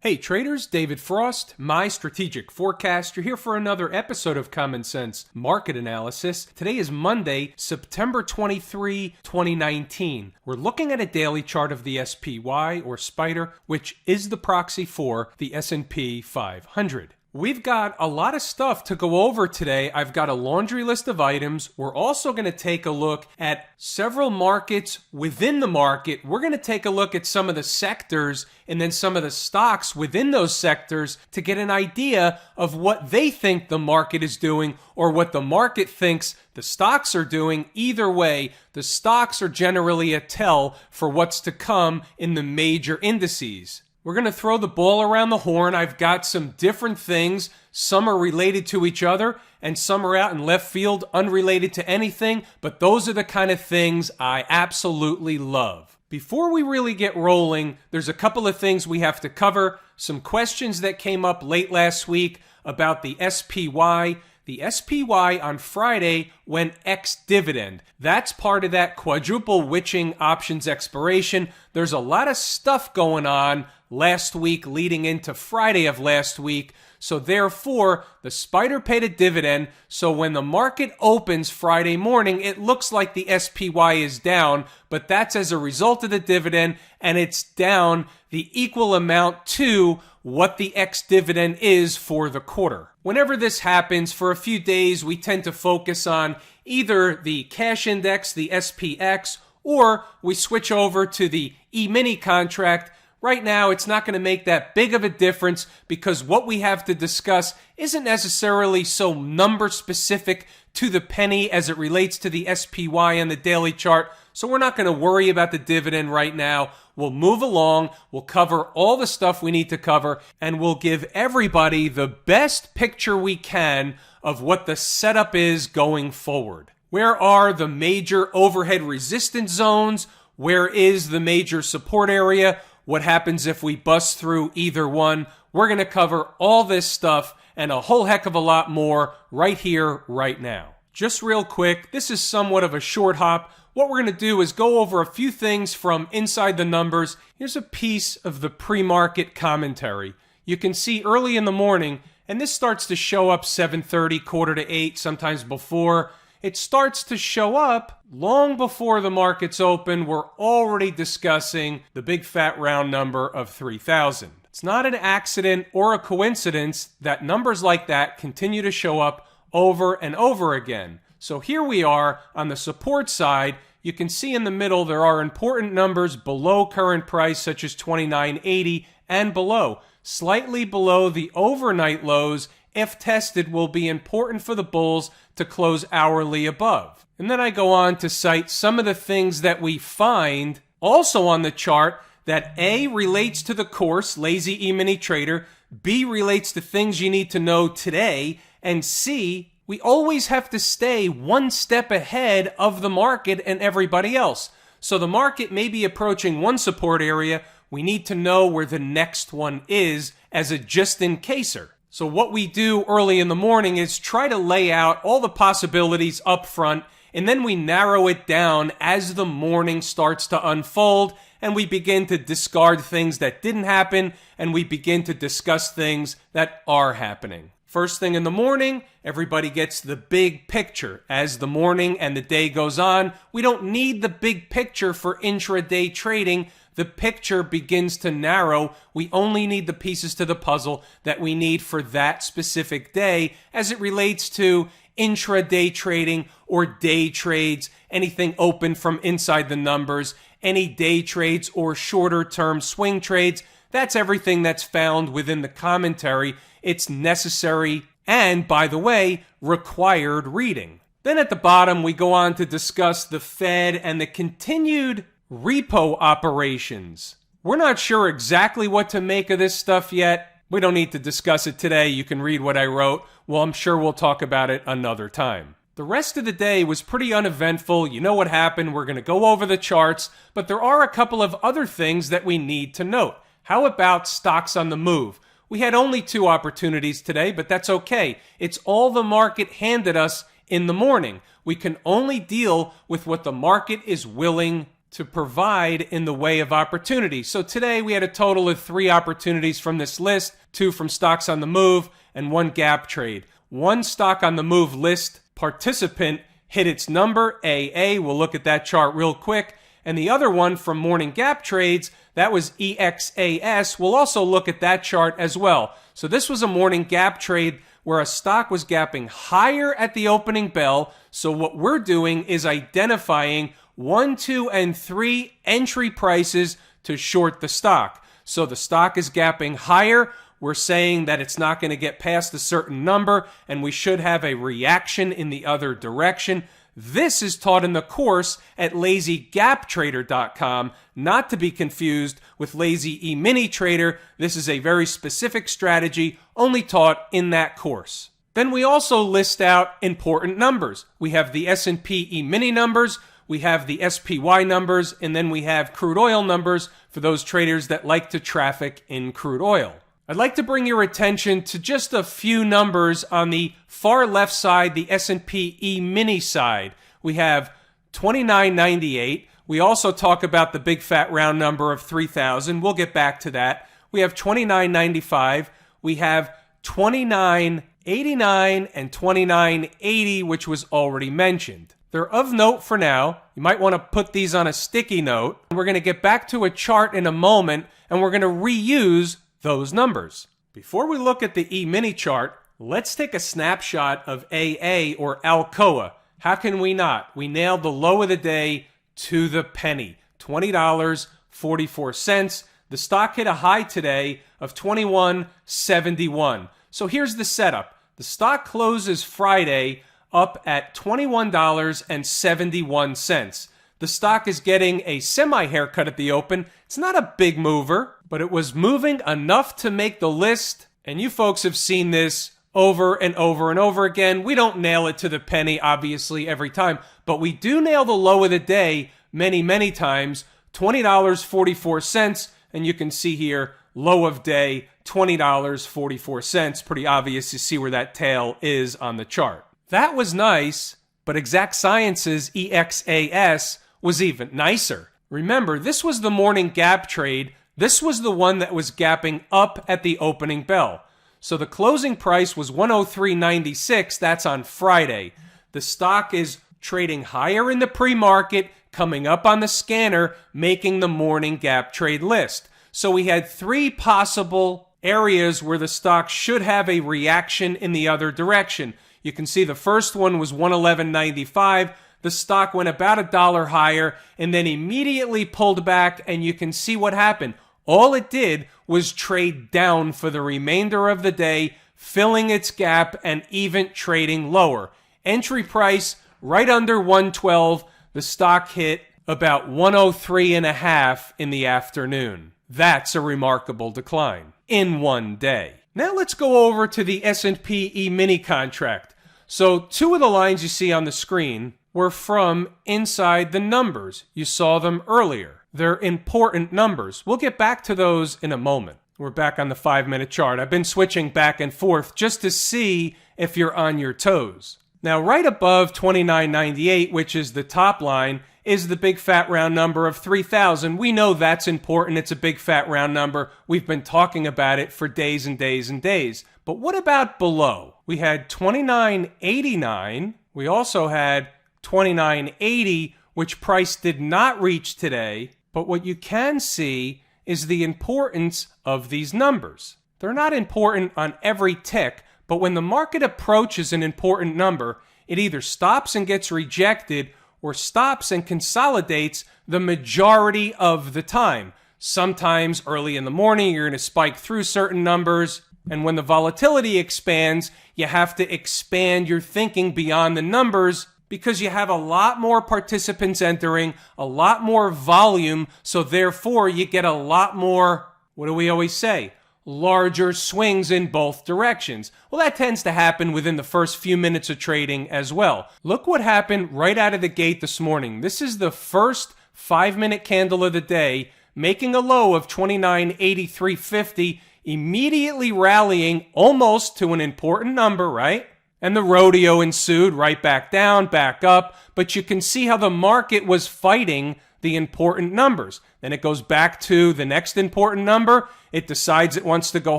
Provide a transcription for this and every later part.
Hey traders, David Frost, my strategic forecaster, here for another episode of Common Sense Market Analysis. Today is Monday, September 23, 2019. We're looking at a daily chart of the SPY or Spider, which is the proxy for the S&P 500. We've got a lot of stuff to go over today. I've got a laundry list of items. We're also going to take a look at several markets within the market. We're going to take a look at some of the sectors and then some of the stocks within those sectors to get an idea of what they think the market is doing or what the market thinks the stocks are doing. Either way, the stocks are generally a tell for what's to come in the major indices. We're going to throw the ball around the horn. I've got some different things. Some are related to each other, and some are out in left field, unrelated to anything. But those are the kind of things I absolutely love. Before we really get rolling, there's a couple of things we have to cover. Some questions that came up late last week about the SPY. The SPY on Friday went ex-dividend. That's part of that quadruple witching options expiration. There's a lot of stuff going on last week leading into Friday of last week. So therefore, the Spider paid a dividend. So when the market opens Friday morning, it looks like the SPY is down, but that's as a result of the dividend, and it's down the equal amount to what the ex-dividend is for the quarter. Whenever this happens, for a few days, we tend to focus on either the cash index, the SPX, or we switch over to the E-mini contract. Right now, it's not going to make that big of a difference because what we have to discuss isn't necessarily so number specific to the penny as it relates to the SPY on the daily chart. So we're not going to worry about the dividend right now. We'll move along. We'll cover all the stuff we need to cover, and we'll give everybody the best picture we can of what the setup is going forward. Where are the major overhead resistance zones? Where is the major support area? What happens if we bust through either one? We're going to cover all this stuff and a whole heck of a lot more right here, right now. Just real quick, this is somewhat of a short hop. What we're going to do is go over a few things from inside the numbers. Here's a piece of the pre-market commentary. You can see early in the morning, and this starts to show up 7:30, quarter to 8, sometimes before. It starts to show up long before the markets open. We're already discussing the big fat round number of 3,000. It's not an accident or a coincidence that numbers like that continue to show up over and over again. So here we are on the support side. You can see in the middle there are important numbers below current price, such as 29.80 and below. Slightly below the overnight lows, if tested, will be important for the bulls to close hourly above. And then I go on to cite some of the things that we find also on the chart that A, relates to the course, lazy E-mini trader, B, relates to things you need to know today, and C, we always have to stay one step ahead of the market and everybody else. So the market may be approaching one support area. We need to know where the next one is as a just-in-caser. So what we do early in the morning is try to lay out all the possibilities up front, and then we narrow it down as the morning starts to unfold, and we begin to discard things that didn't happen, and we begin to discuss things that are happening. First thing in the morning, everybody gets the big picture. As the morning and the day goes on, we don't need the big picture for intraday trading. The picture begins to narrow. We only need the pieces to the puzzle that we need for that specific day as it relates to intraday trading or day trades, anything open from inside the numbers, any day trades or shorter term swing trades. That's everything that's found within the commentary. It's necessary and, by the way, required reading. Then at the bottom, we go on to discuss the Fed and the continued repo operations. We're not sure exactly what to make of this stuff yet. We don't need to discuss it today. You can read what I wrote. Well, I'm sure we'll talk about it another time. The rest of the day was pretty uneventful. You know what happened. We're going to go over the charts, but there are a couple of other things that we need to note. How about stocks on the move? We had only 2 opportunities today, but that's okay. It's all the market handed us in the morning. We can only deal with what the market is willing to provide in the way of opportunity. So today we had a total of 3 opportunities from this list, 2 from stocks on the move and 1 gap trade. 1 stock on the move list participant hit its number, AA. We'll look at that chart real quick. And the other one from morning gap trades, that was EXAS. We'll also look at that chart as well. So this was a morning gap trade where a stock was gapping higher at the opening bell. So what we're doing is identifying 1, 2, and 3 entry prices to short the stock. So the stock is gapping higher. We're saying that it's not going to get past a certain number, and we should have a reaction in the other direction. This is taught in the course at lazygaptrader.com, not to be confused with Lazy E-mini Trader. This is a very specific strategy only taught in that course. Then we also list out important numbers. We have the S&P E-mini numbers, we have the SPY numbers, and then we have crude oil numbers for those traders that like to traffic in crude oil. I'd like to bring your attention to just a few numbers on the far left side, the S&P E-mini side. We have 2998. We also talk about the big fat round number of 3,000. We'll get back to that. We have 2995. We have 2989 and 2980, which was already mentioned. They're of note for now. You might want to put these on a sticky note. We're going to get back to a chart in a moment, and we're going to reuse those numbers. Before we look at the E-mini chart, let's take a snapshot of AA or Alcoa. How can we not? We nailed the low of the day to the penny, $20.44. The stock hit a high today of $21.71. So here's the setup. The stock closes Friday up at $21.71. The stock is getting a semi-haircut at the open. It's not a big mover, but it was moving enough to make the list. And you folks have seen this over and over and over again. We don't nail it to the penny, obviously, every time, but we do nail the low of the day many, many times, $20.44. And you can see here, low of day, $20.44. Pretty obvious to see where that tail is on the chart. That was nice, but Exact Sciences EXAS was even nicer. Remember, this was the morning gap trade. This was the one that was gapping up at the opening bell. So the closing price was 103.96. That's on Friday. The stock is trading higher in the pre-market, coming up on the scanner, making the morning gap trade list. So we had 3 possible areas where the stock should have a reaction in the other direction. You can see the first one was 111.95. The stock went about $1 higher and then immediately pulled back, and you can see what happened. All it did was trade down for the remainder of the day, filling its gap and even trading lower. Entry price right under 112. The stock hit about 103.5 in the afternoon. That's a remarkable decline in one day. Now let's go over to the S&P E-mini contract. So 2 of the lines you see on the screen were from inside the numbers. You saw them earlier. They're important numbers. We'll get back to those in a moment. We're back on the 5-minute chart. I've been switching back and forth just to see if you're on your toes. Now, right above 29.98, which is the top line, is the big fat round number of 3,000. We know that's important. It's a big fat round number. We've been talking about it for days and days and days. But what about below? We had 29.89. We also had 29.80, which price did not reach today. But what you can see is the importance of these numbers. They're not important on every tick, but when the market approaches an important number, it either stops and gets rejected or stops and consolidates the majority of the time. Sometimes early in the morning, you're going to spike through certain numbers. And when the volatility expands, you have to expand your thinking beyond the numbers because you have a lot more participants entering, a lot more volume. So therefore, you get a lot more, what do we always say? Larger swings in both directions. Well, that tends to happen within the first few minutes of trading as well. Look what happened right out of the gate this morning. This is the first 5-minute candle of the day, making a low of 29.8350, immediately rallying almost to an important number, right? And the rodeo ensued, right back down, back up. But you can see how the market was fighting the important numbers. Then it goes back to the next important number. It decides it wants to go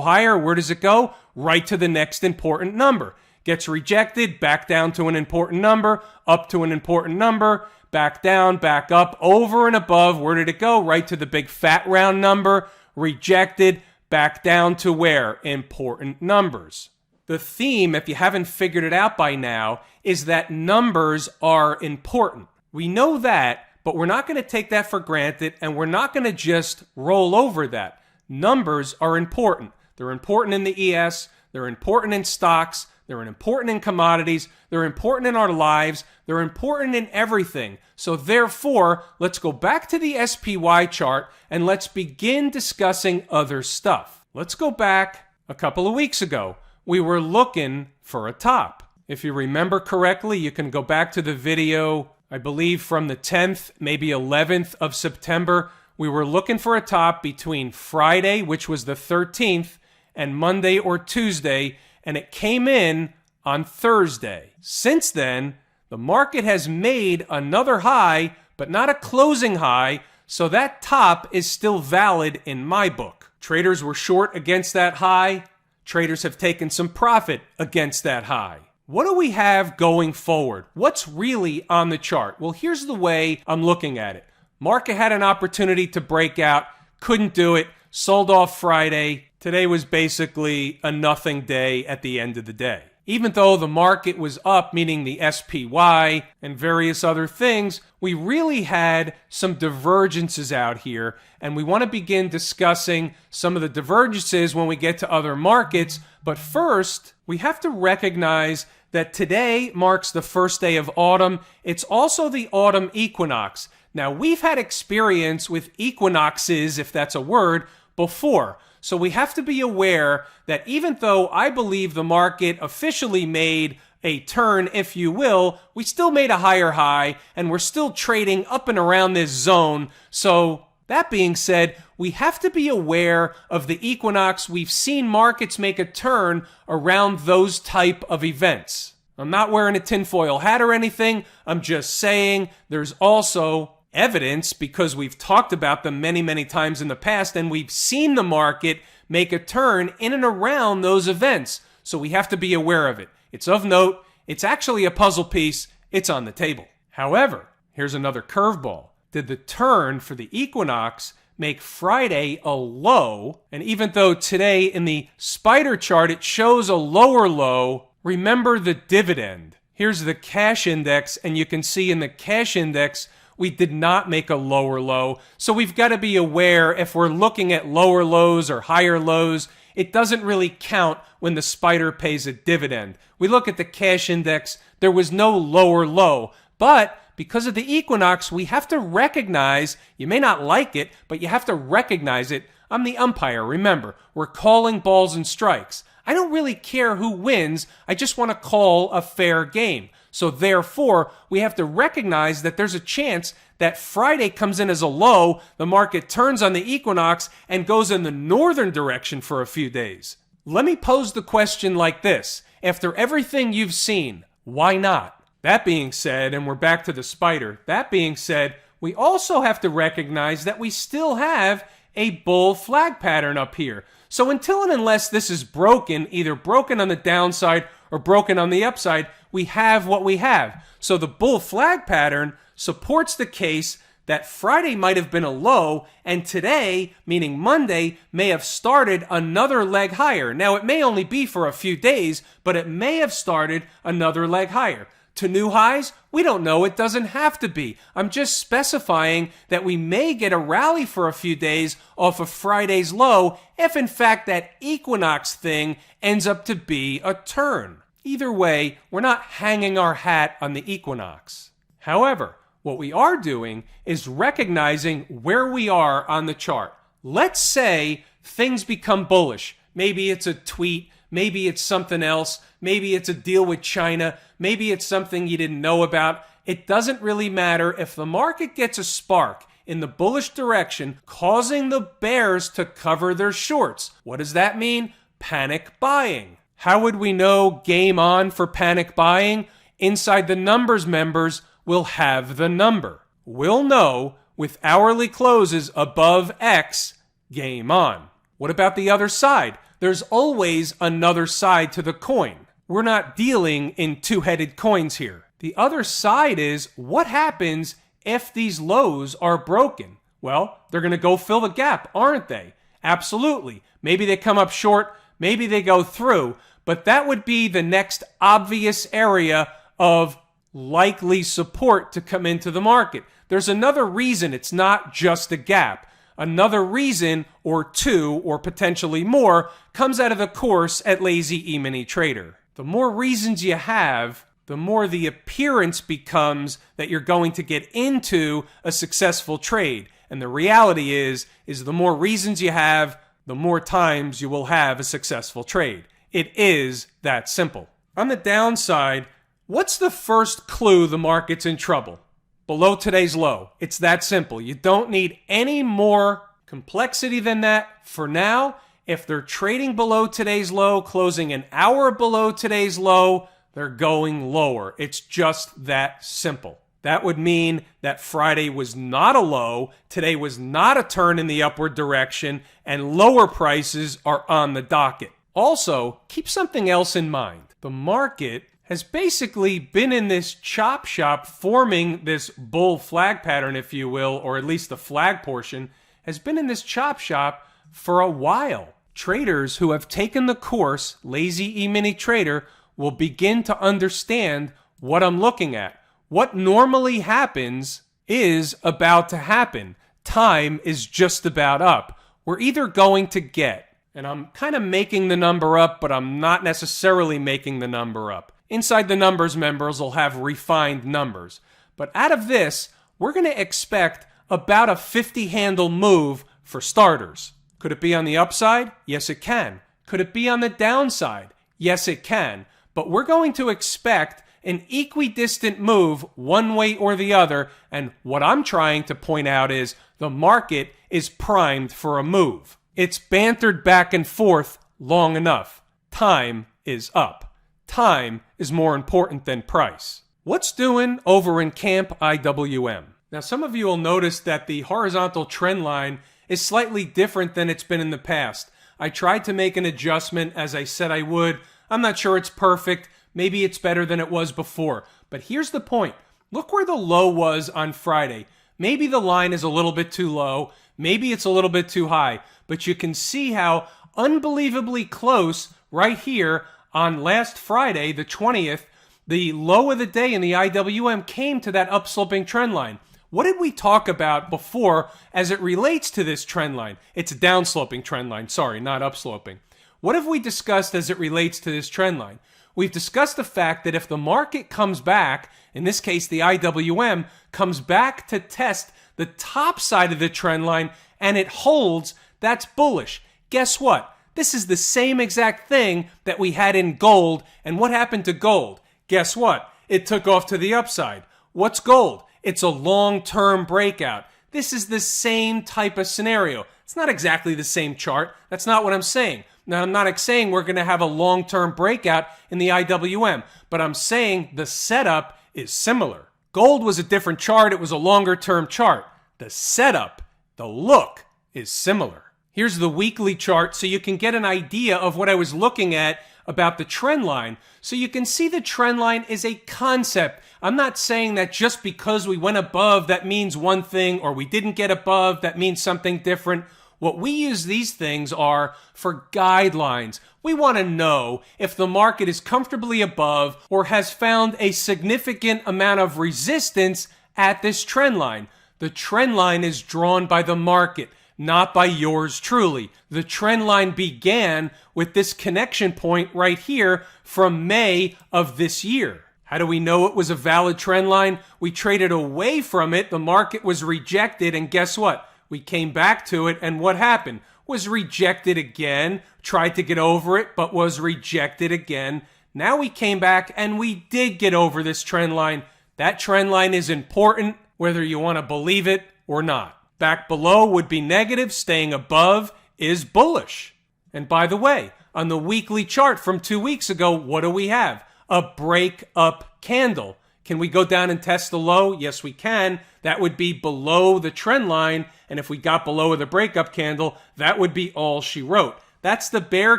higher. Where does it go? Right to the next important number. Gets rejected, back down to an important number, up to an important number, back down, back up, over and above. Where did it go? Right to the big fat round number. Rejected, back down to where? Important numbers. The theme, if you haven't figured it out by now, is that numbers are important. We know that, but we're not going to take that for granted, and we're not going to just roll over that. Numbers are important. They're important in the ES. They're important in stocks. They're important in commodities. They're important in our lives. They're important in everything. So therefore, let's go back to the SPY chart and let's begin discussing other stuff. Let's go back a couple of weeks ago. We were looking for a top. If you remember correctly, you can go back to the video, I believe from the 10th, maybe 11th of September. We were looking for a top between Friday, which was the 13th, and Monday or Tuesday, and it came in on Thursday. Since then, the market has made another high, but not a closing high, so that top is still valid in my book. Traders were short against that high. Traders have taken some profit against that high. What do we have going forward? What's really on the chart? Well, here's the way I'm looking at it. Market had an opportunity to break out, couldn't do it, sold off Friday. Today was basically a nothing day at the end of the day. Even though the market was up, meaning the SPY and various other things, we really had some divergences out here, and we want to begin discussing some of the divergences when we get to other markets. But first, we have to recognize that today marks the first day of autumn. It's also the autumn equinox. Now, we've had experience with equinoxes, if that's a word, before. So we have to be aware that even though I believe the market officially made a turn, if you will, we still made a higher high and we're still trading up and around this zone. So that being said, we have to be aware of the equinox. We've seen markets make a turn around those type of events. I'm not wearing a tinfoil hat or anything. I'm just saying there's also evidence, because we've talked about them many, many times in the past, and we've seen the market make a turn in and around those events. So we have to be aware of it. It's of note. It's actually a puzzle piece. It's on the table. However, here's another curveball. Did the turn for the equinox make Friday a low? And even though today in the spider chart it shows a lower low, remember the dividend. Here's the cash index, and you can see in the cash index we did not make a lower low. So we've got to be aware if we're looking at lower lows or higher lows, it doesn't really count when the spider pays a dividend. We look at the cash index, there was no lower low. But because of the equinox, we have to recognize, you may not like it, but you have to recognize it. I'm the umpire, remember. We're calling balls and strikes. I don't really care who wins. I just want to call a fair game. So therefore, we have to recognize that there's a chance that Friday comes in as a low, the market turns on the equinox and goes in the northern direction for a few days. Let me pose the question like this. After everything you've seen, why not? That being said, and we're back to the spider, that being said, we also have to recognize that we still have a bull flag pattern up here. So until and unless this is broken, either broken on the downside or broken on the upside, we have what we have. So the bull flag pattern supports the case that Friday might have been a low, and today, meaning Monday, may have started another leg higher. Now, it may only be for a few days, but it may have started another leg higher. To new highs? We don't know. It doesn't have to be. I'm just specifying that we may get a rally for a few days off of Friday's low if, in fact, that equinox thing ends up to be a turn. Either way, we're not hanging our hat on the equinox. However, what we are doing is recognizing where we are on the chart. Let's say things become bullish. Maybe it's a tweet. Maybe it's something else. Maybe it's a deal with China. Maybe it's something you didn't know about. It doesn't really matter. If the market gets a spark in the bullish direction, causing the bears to cover their shorts, what does that mean? Panic buying. How would we know game on for panic buying? Inside the numbers members will have the number. We'll know with hourly closes above X, game on. What about the other side? There's always another side to the coin. We're not dealing in two-headed coins here. The other side is what happens if these lows are broken? Well, they're going to go fill the gap, aren't they? Absolutely. Maybe they come up short, maybe they go through, but that would be the next obvious area of likely support to come into the market. There's another reason it's not just a gap. Another reason or two or potentially more comes out of the course at Lazy E-mini Trader. The more reasons you have, the more the appearance becomes that you're going to get into a successful trade. And the reality is the more reasons you have, the more times you will have a successful trade. It is that simple. On the downside, what's the first clue the market's in trouble? Below today's low. It's that simple. You don't need any more complexity than that. For now, if they're trading below today's low, closing an hour below today's low, they're going lower. It's just that simple. That would mean that Friday was not a low, today was not a turn in the upward direction, and lower prices are on the docket. Also, keep something else in mind. The market has basically been in this chop shop forming this bull flag pattern, if you will, or at least the flag portion, has been in this chop shop for a while. Traders who have taken the course, Lazy E-mini Trader, will begin to understand what I'm looking at. What normally happens is about to happen. Time is just about up. We're either going to get, and I'm kind of making the number up, but I'm not necessarily making the number up. Inside the numbers, members will have refined numbers. But out of this, we're going to expect about a 50-handle move for starters. Could it be on the upside? Yes, it can. Could it be on the downside? Yes, it can. But we're going to expect an equidistant move one way or the other, and what I'm trying to point out is the market is primed for a move. It's bantered back and forth long enough. Time is up. Time is more important than price. What's doing over in Camp IWM? Now, some of you will notice that the horizontal trend line is slightly different than it's been in the past. I tried to make an adjustment as I said I would. I'm not sure it's perfect. Maybe it's better than it was before. But here's the point. Look where the low was on Friday. Maybe the line is a little bit too low. Maybe it's a little bit too high. But you can see how unbelievably close right here on last Friday, the 20th, the low of the day in the IWM came to that upsloping trend line. What did we talk about before as it relates to this trend line? It's a downsloping trend line. Sorry, not upsloping. What have we discussed as it relates to this trend line? We've discussed the fact that if the market comes back, in this case the IWM, comes back to test the top side of the trend line and it holds, that's bullish. Guess what? This is the same exact thing that we had in gold. And what happened to gold? Guess what? It took off to the upside. What's gold? It's a long-term breakout. This is the same type of scenario. It's not exactly the same chart. That's not what I'm saying. Now, I'm not saying we're going to have a long-term breakout in the IWM, but I'm saying the setup is similar. Gold was a different chart. It was a longer-term chart. The setup, the look, is similar. Here's the weekly chart so you can get an idea of what I was looking at about the trend line. So you can see the trend line is a concept. I'm not saying that just because we went above, that means one thing, or we didn't get above, that means something different. What we use these things are for guidelines. We want to know if the market is comfortably above or has found a significant amount of resistance at this trend line. The trend line is drawn by the market, not by yours truly. The trend line began with this connection point right here from May of this year. How do we know it was a valid trend line? We traded away from it. The market was rejected, and guess what? We came back to it, and what happened? Was rejected again, tried to get over it, but was rejected again. Now we came back, and we did get over this trend line. That trend line is important, whether you want to believe it or not. Back below would be negative. Staying above is bullish. And by the way, on the weekly chart from 2 weeks ago, what do we have? A break up candle. Can we go down and test the low? Yes, we can. That would be below the trend line. And if we got below the breakup candle, that would be all she wrote. That's the bear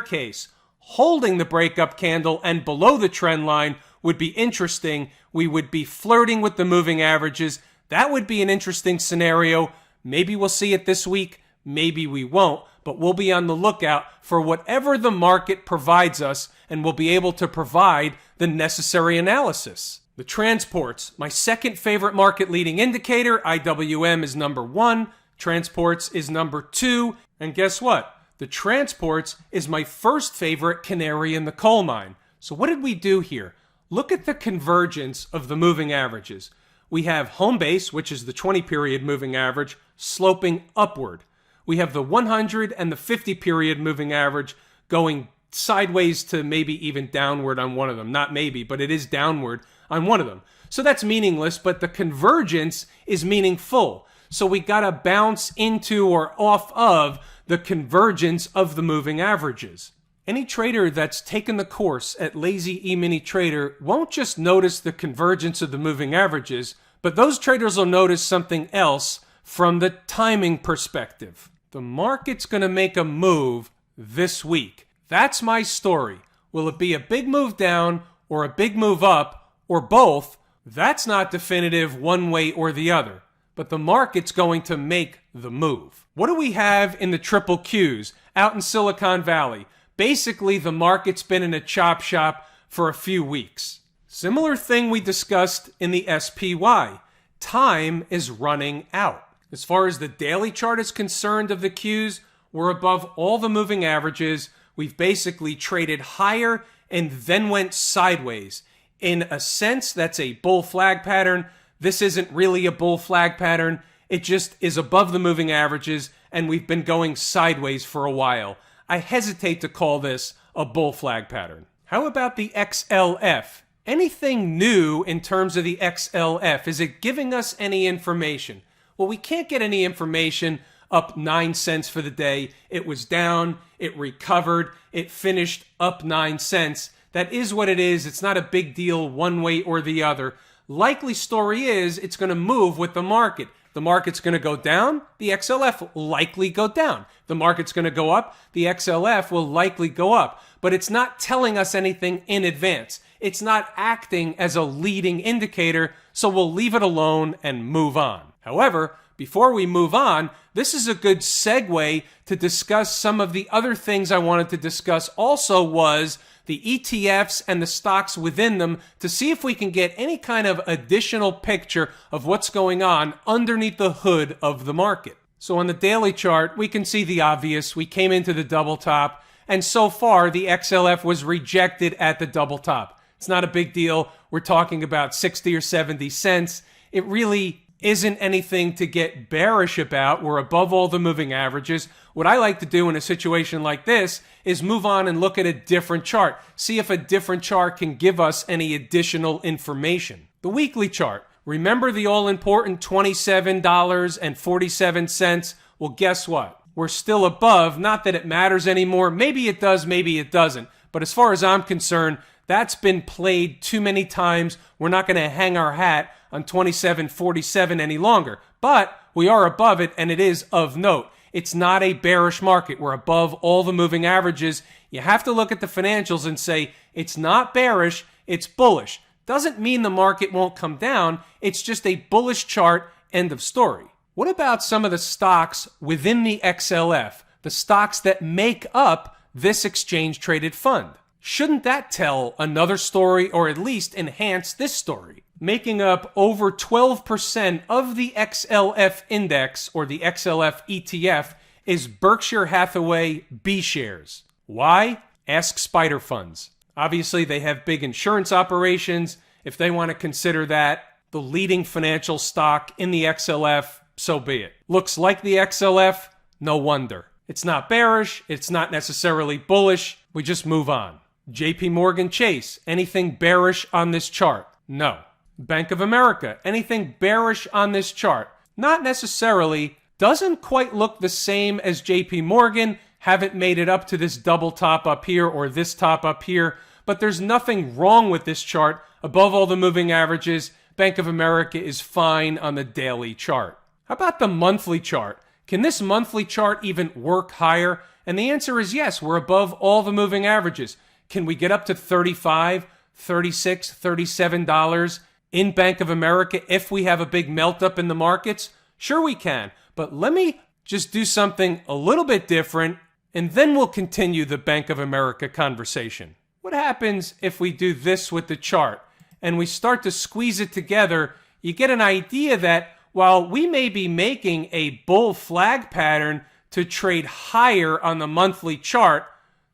case. Holding the breakup candle and below the trend line would be interesting. We would be flirting with the moving averages. That would be an interesting scenario. Maybe we'll see it this week. Maybe we won't. But we'll be on the lookout for whatever the market provides us, and we'll be able to provide the necessary analysis. The transports, my second favorite market leading indicator. IWM is number 1. Transports is number 2. And guess what? The transports is my first favorite canary in the coal mine. So what did we do here? Look at the convergence of the moving averages. We have home base, which is the 20-period moving average, sloping upward. We have the 100 and the 50-period moving average going sideways to maybe even downward on one of them. Not maybe, but it is downward on one of them. So that's meaningless, but the convergence is meaningful. So we got to bounce into or off of the convergence of the moving averages. Any trader that's taken the course at Lazy E-mini Trader won't just notice the convergence of the moving averages, but those traders will notice something else from the timing perspective. The market's going to make a move this week. That's my story. Will it be a big move down or a big move up or both? That's not definitive one way or the other, but the market's going to make the move. What do we have in the triple Qs out in Silicon Valley? Basically, the market's been in a chop shop for a few weeks. Similar thing we discussed in the SPY. Time is running out. As far as the daily chart is concerned of the Qs, we're above all the moving averages. We've basically traded higher and then went sideways. In a sense, that's a bull flag pattern. This isn't really a bull flag pattern. It just is above the moving averages, and we've been going sideways for a while. I hesitate to call this a bull flag pattern. How about the XLF? Anything new in terms of the XLF? Is it giving us any information? Well, we can't get any information up 9 cents for the day. It was down, it recovered, it finished up 9 cents. That is what it is. It's not a big deal one way or the other. Likely story is it's going to move with the market. The market's going to go down, the XLF will likely go down. The market's going to go up, the XLF will likely go up. But it's not telling us anything in advance. It's not acting as a leading indicator, so we'll leave it alone and move on. However, before we move on, this is a good segue to discuss some of the other things I wanted to discuss also was the ETFs and the stocks within them to see if we can get any kind of additional picture of what's going on underneath the hood of the market. So on the daily chart, we can see the obvious. We came into the double top, and so far the XLF was rejected at the double top. It's not a big deal. We're talking about 60 or 70 cents. It really isn't anything to get bearish about. We're above all the moving averages. What I like to do in a situation like this is move on and look at a different chart. See if a different chart can give us any additional information. The weekly chart. Remember the all-important $27.47? Well, guess what? We're still above. Not that it matters anymore. Maybe it does, maybe it doesn't. But as far as I'm concerned, that's been played too many times. We're not going to hang our hat on 27.47 any longer. But we are above it, and it is of note. It's not a bearish market. We're above all the moving averages. You have to look at the financials and say, it's not bearish, it's bullish. Doesn't mean the market won't come down. It's just a bullish chart, end of story. What about some of the stocks within the XLF? The stocks that make up this exchange-traded fund? Shouldn't that tell another story or at least enhance this story? Making up over 12% of the XLF index or the XLF ETF is Berkshire Hathaway B shares. Why? Ask Spider Funds. Obviously, they have big insurance operations. If they want to consider that the leading financial stock in the XLF, so be it. Looks like the XLF? No wonder. It's not bearish. It's not necessarily bullish. We just move on. JP Morgan Chase, anything bearish on this chart? No. Bank of America, anything bearish on this chart? Not necessarily. Doesn't quite look the same as JP Morgan. Haven't made it up to this double top up here or this top up here. but there's nothing wrong with this chart. Above all the moving averages, Bank of America is fine on the daily chart. How about the monthly chart? Can this monthly chart even work higher? And the answer is yes, we're above all the moving averages. Can we get up to $35, $36, $37 in Bank of America if we have a big melt up in the markets? Sure we can, but let me just do something a little bit different, and then we'll continue the Bank of America conversation. What happens if we do this with the chart and we start to squeeze it together? You get an idea that while we may be making a bull flag pattern to trade higher on the monthly chart,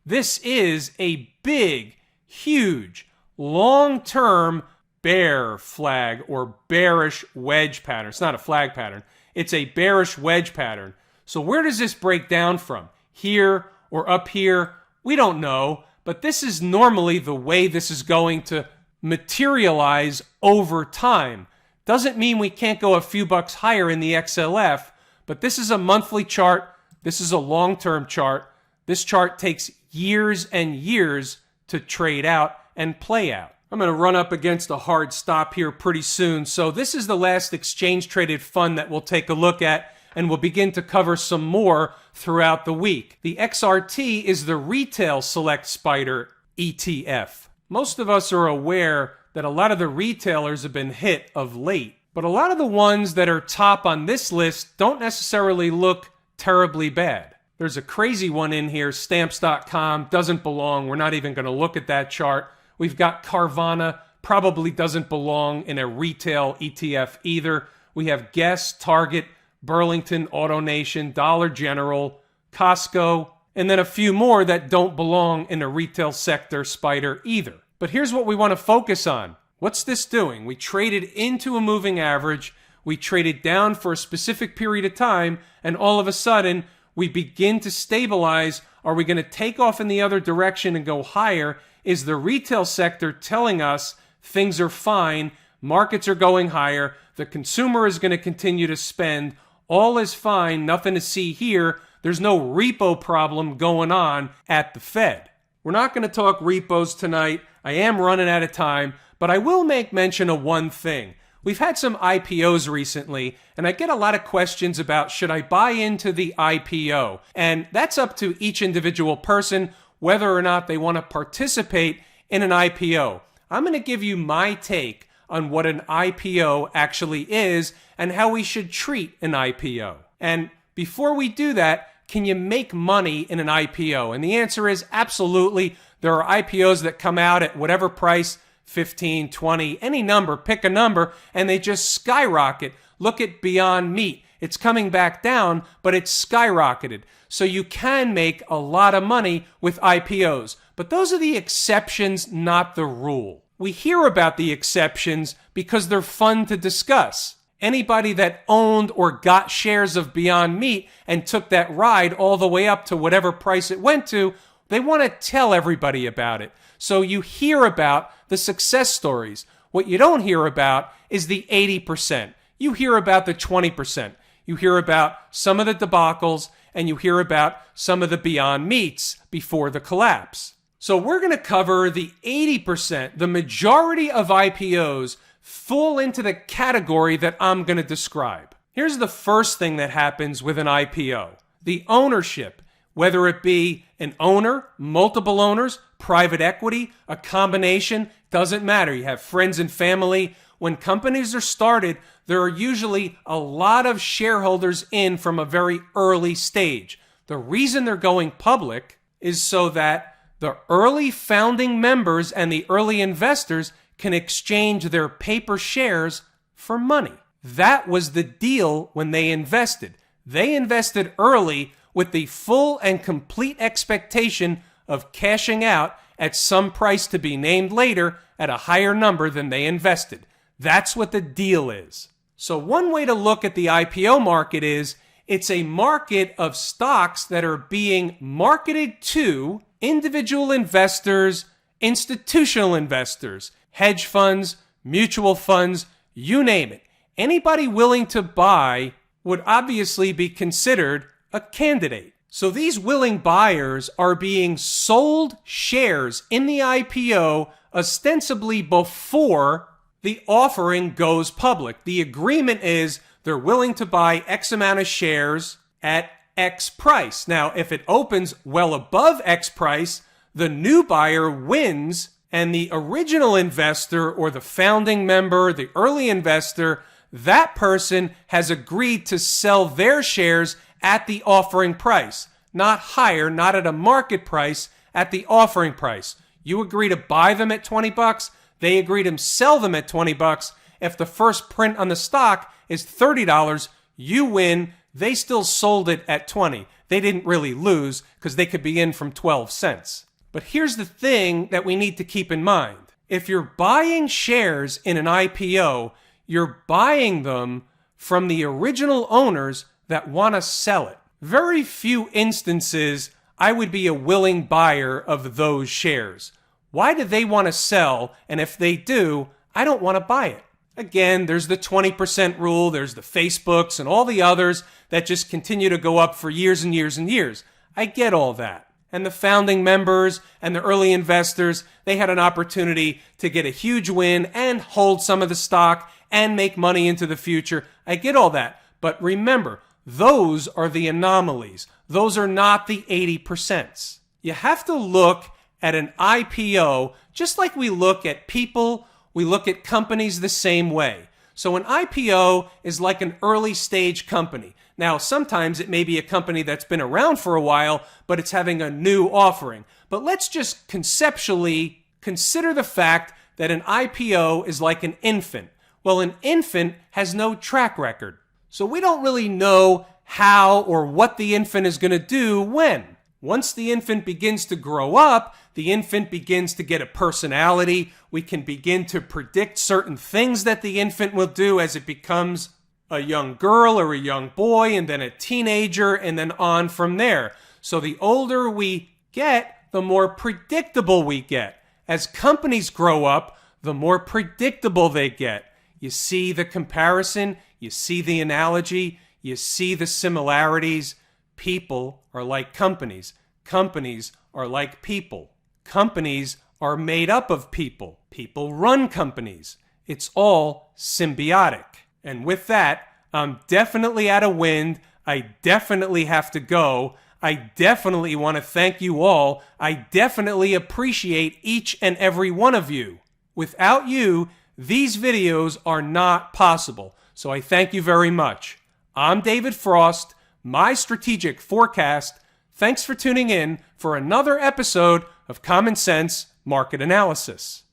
this is a big, huge, long-term bear flag or bearish wedge pattern. It's not a flag pattern. It's a bearish wedge pattern. So where does this break down from? Here or up here? We don't know, but this is normally the way this is going to materialize over time. Doesn't mean we can't go a few bucks higher in the XLF, but this is a monthly chart. This is a long-term chart. This chart takes years and years to trade out and play out. I'm going to run up against a hard stop here pretty soon. So this is the last exchange-traded fund that we'll take a look at, and we'll begin to cover some more throughout the week. The XRT is the Retail Select Spider ETF. Most of us are aware that a lot of the retailers have been hit of late, but a lot of the ones that are top on this list don't necessarily look terribly bad. There's a crazy one in here, Stamps.com, doesn't belong. We're not even going to look at that chart. We've got Carvana, probably doesn't belong in a retail ETF either. We have Guess, Target, Burlington, AutoNation, Dollar General, Costco, and then a few more that don't belong in a retail sector spider either. But here's what we want to focus on. What's this doing? We traded into a moving average, we traded down for a specific period of time, and all of a sudden, we begin to stabilize. Are we going to take off in the other direction and go higher? Is the retail sector telling us things are fine, markets are going higher, the consumer is going to continue to spend, all is fine, nothing to see here, there's no repo problem going on at the Fed. We're not going to talk repos tonight. I am running out of time, but I will make mention of one thing. We've had some IPOs recently, and I get a lot of questions about should I buy into the IPO? And that's up to each individual person, whether or not they want to participate in an IPO. I'm going to give you my take on what an IPO actually is and how we should treat an IPO. And before we do that, can you make money in an IPO? And the answer is absolutely. There are IPOs that come out at whatever price, 15, 20, any number, pick a number, and they just skyrocket. Look at Beyond Meat. It's coming back down, but it's skyrocketed. So you can make a lot of money with IPOs. But those are the exceptions, not the rule. We hear about the exceptions because they're fun to discuss. Anybody that owned or got shares of Beyond Meat and took that ride all the way up to whatever price it went to, they want to tell everybody about it. So you hear about the success stories. What you don't hear about is the 80%. You hear about the 20%. You hear about some of the debacles, and you hear about some of the Beyond Meats before the collapse. So we're going to cover the 80%, the majority of IPOs fall into the category that I'm going to describe. Here's the first thing that happens with an IPO. The ownership, whether it be an owner, multiple owners, private equity, a combination, doesn't matter. You have friends and family. When companies are started, there are usually a lot of shareholders in from a very early stage. The reason they're going public is so that the early founding members and the early investors can exchange their paper shares for money. That was the deal when they invested. They invested early with the full and complete expectation of cashing out at some price to be named later at a higher number than they invested. That's what the deal is. So one way to look at the IPO market is it's a market of stocks that are being marketed to individual investors, institutional investors, hedge funds, mutual funds, you name it. Anybody willing to buy would obviously be considered a candidate. So these willing buyers are being sold shares in the IPO ostensibly before the offering goes public. The agreement is they're willing to buy X amount of shares at X price. Now, if it opens well above X price, the new buyer wins, and the original investor or the founding member, the early investor, that person has agreed to sell their shares at the offering price. Not higher, not at a market price, at the offering price. You agree to buy them at $20, they agree to sell them at $20. If the first print on the stock is $30, you win. They still sold it at $20. They didn't really lose because they could be in from 12 cents. But here's the thing that we need to keep in mind. If you're buying shares in an IPO, you're buying them from the original owners that want to sell it. Very few instances I would be a willing buyer of those shares. Why do they want to sell? And if they do, I don't want to buy it. Again, there's the 20% rule, there's the Facebooks and all the others that just continue to go up for years and years and years. I get all that. And the founding members and the early investors, they had an opportunity to get a huge win and hold some of the stock and make money into the future. I get all that. But remember, those are the anomalies. Those are not the 80%. You have to look at an IPO just like we look at people, we look at companies the same way. So an IPO is like an early stage company. Now, sometimes it may be a company that's been around for a while, but it's having a new offering. But let's just conceptually consider the fact that an IPO is like an infant. Well, an infant has no track record. So we don't really know how or what the infant is going to do when. Once the infant begins to grow up, the infant begins to get a personality. We can begin to predict certain things that the infant will do as it becomes a young girl or a young boy, and then a teenager, and then on from there. So the older we get, the more predictable we get. As companies grow up, the more predictable they get. You see the comparison, you see the analogy, you see the similarities. People are like companies. Companies are like people. Companies are made up of people. People run companies. It's all symbiotic. And with that, I'm definitely out of wind. I definitely have to go. I definitely want to thank you all. I definitely appreciate each and every one of you. Without you, these videos are not possible. So I thank you very much. I'm David Frost, my strategic forecast. Thanks for tuning in for another episode of Common Sense Market Analysis.